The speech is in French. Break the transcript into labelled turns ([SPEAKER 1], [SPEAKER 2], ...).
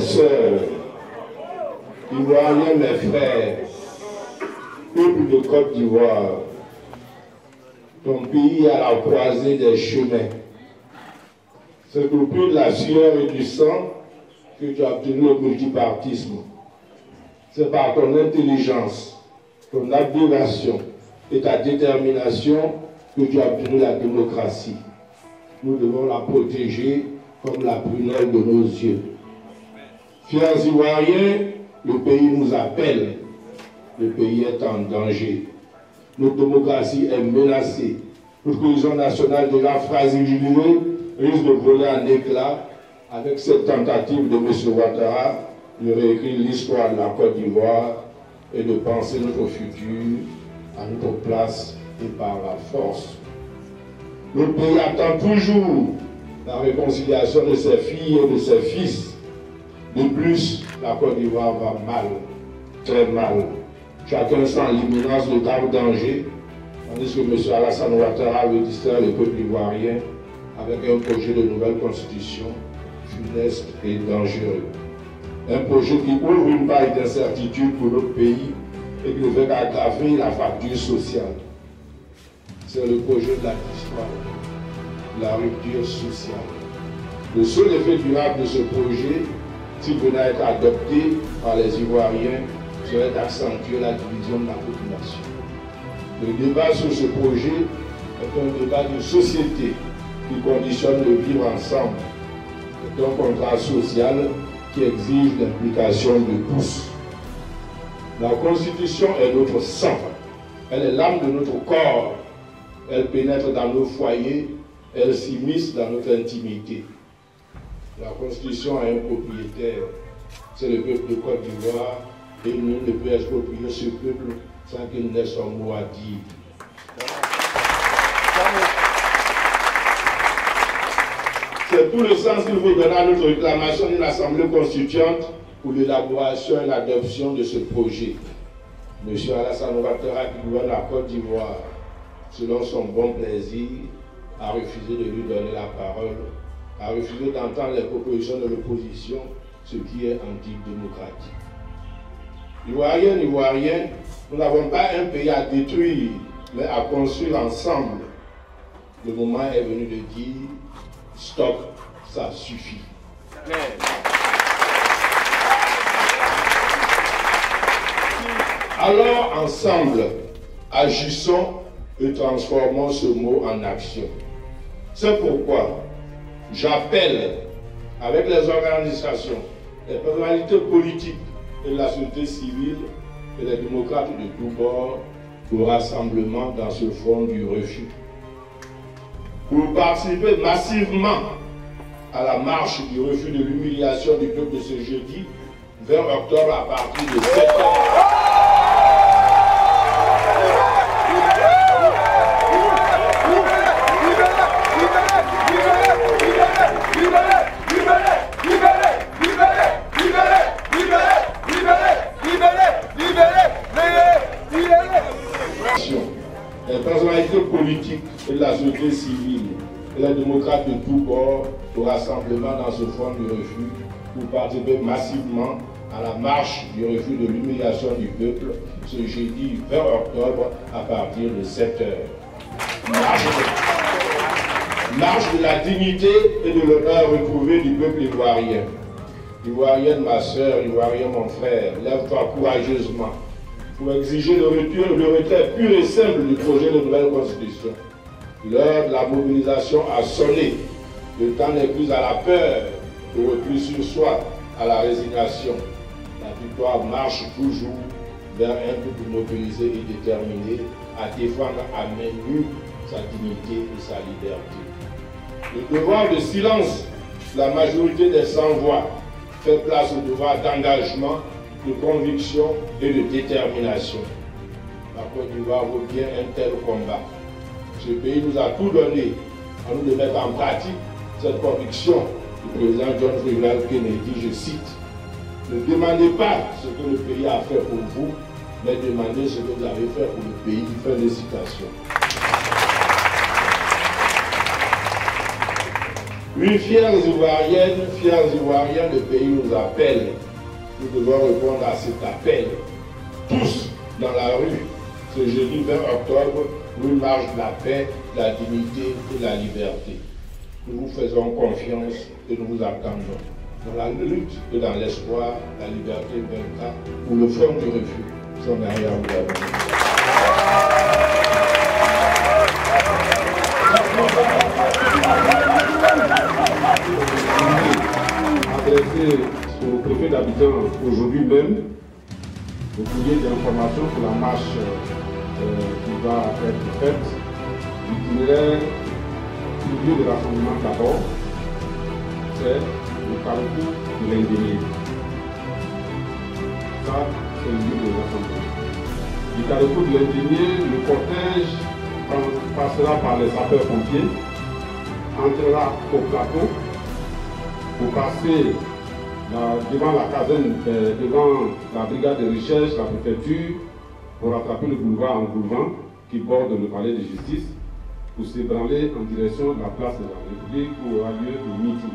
[SPEAKER 1] sœurs, Ivoiriens, mes frères, peuple de Côte d'Ivoire, ton pays est à la croisée des chemins. C'est au prix de la sueur et du sang que tu as obtenu le multipartisme. C'est par ton intelligence, ton abnégation et ta détermination que tu as obtenu la démocratie. Nous devons la protéger comme la prunelle de nos yeux. Fiers Ivoiriens, le pays nous appelle. Le pays est en danger. Notre démocratie est menacée. Notre cohésion nationale déjà fragilisée risque de voler en éclats avec cette tentative de M. Ouattara de réécrire l'histoire de la Côte d'Ivoire et de penser notre futur à notre place et par la force. Notre pays attend toujours la réconciliation de ses filles et de ses fils. De plus, la Côte d'Ivoire va mal, très mal. Chacun sent l'imminence de grave danger, tandis que M. Alassane Ouattara veut distraire le peuple ivoirien avec un projet de nouvelle constitution funeste et dangereux. Un projet qui ouvre une paille d'incertitude pour notre pays et qui ne fait qu'aggraver la fracture sociale. C'est le projet de la disparition, la rupture sociale. Le seul effet durable de ce projet, s'il venait à être adopté par les Ivoiriens, serait d'accentuer la division de la population. Le débat sur ce projet est un débat de société qui conditionne le vivre ensemble. C'est un contrat social qui exige l'implication de tous. La Constitution est notre sang, elle est l'âme de notre corps, elle pénètre dans nos foyers, elle s'immisce dans notre intimité. La Constitution a un propriétaire, c'est le peuple de Côte d'Ivoire, et nous ne pouvons exproprier ce peuple sans qu'il n'ait son mot à dire. C'est tout le sens qu'il faut donner à notre réclamation d'une assemblée constituante pour l'élaboration et l'adoption de ce projet. M. Alassane Ouattara, qui gouverne la Côte d'Ivoire, selon son bon plaisir, a refusé de lui donner la parole, a refusé d'entendre les propositions de l'opposition, ce qui est antidémocratique. Ivoiriens, Ivoiriens, nous n'avons pas un pays à détruire, mais à construire ensemble. Le moment est venu de dire stop, ça suffit. Alors, ensemble, agissons et transformons ce mot en action. C'est pourquoi j'appelle avec les organisations, les personnalités politiques et la société civile et les démocrates de tous bords au rassemblement dans ce front du refus. Pour participer massivement à la marche du refus de l'humiliation du peuple de ce jeudi, 20 octobre à partir de 7h. Les personnalités politiques et la société civile et les démocrates de tous bords au rassemblement dans ce front du refus pour participer massivement à la marche du refus de l'humiliation du peuple ce jeudi 20 octobre à partir de 7h. Marche de la dignité et de l'honneur retrouvé du peuple ivoirien. Ivoirienne, ma soeur, Ivoirien, mon frère, lève-toi courageusement pour exiger le retrait pur et simple du projet de nouvelle constitution. L'heure de la mobilisation a sonné. Le temps n'est plus à la peur, au repli sur soi, à la résignation. La victoire marche toujours vers un peuple mobilisé et déterminé à défendre à main nue sa dignité et sa liberté. Le devoir de silence de la majorité des sans-voix fait place au devoir d'engagement, de conviction et de détermination. La Côte d'Ivoire vaut bien un tel combat. Ce pays nous a tout donné à nous de mettre en pratique cette conviction du président John F. Kennedy, je cite, « Ne demandez pas ce que le pays a fait pour vous, mais demandez ce que vous avez fait pour le pays. » Fin de citation. Oui, fiers Ivoiriennes, fiers Ivoiriens, le pays nous appelle. Nous devons répondre à cet appel. Tous dans la rue, ce jeudi 20 octobre, nous marche de la paix, de la dignité et de la liberté. Nous vous faisons confiance et nous vous attendons. Dans la lutte et dans l'espoir, la liberté vaincra pour le front du refus. Nous sommes derrière vous.
[SPEAKER 2] Adressé au préfet d'Abidjan aujourd'hui même, le courrier d'information pour la marche qui va être faite, l'itinéraire du lieu de rassemblement d'abord, c'est le carrefour de l'Indénié. Ça, c'est le lieu de rassemblement. Du carrefour de l'Indénié, le cortège passera par les sapeurs-pompiers, entrera au plateau, pour passer devant la caserne, devant la brigade de recherche, la préfecture, pour rattraper le boulevard en boulevard qui borde le palais de justice, pour s'ébranler en direction de la place de la République où aura lieu le meeting.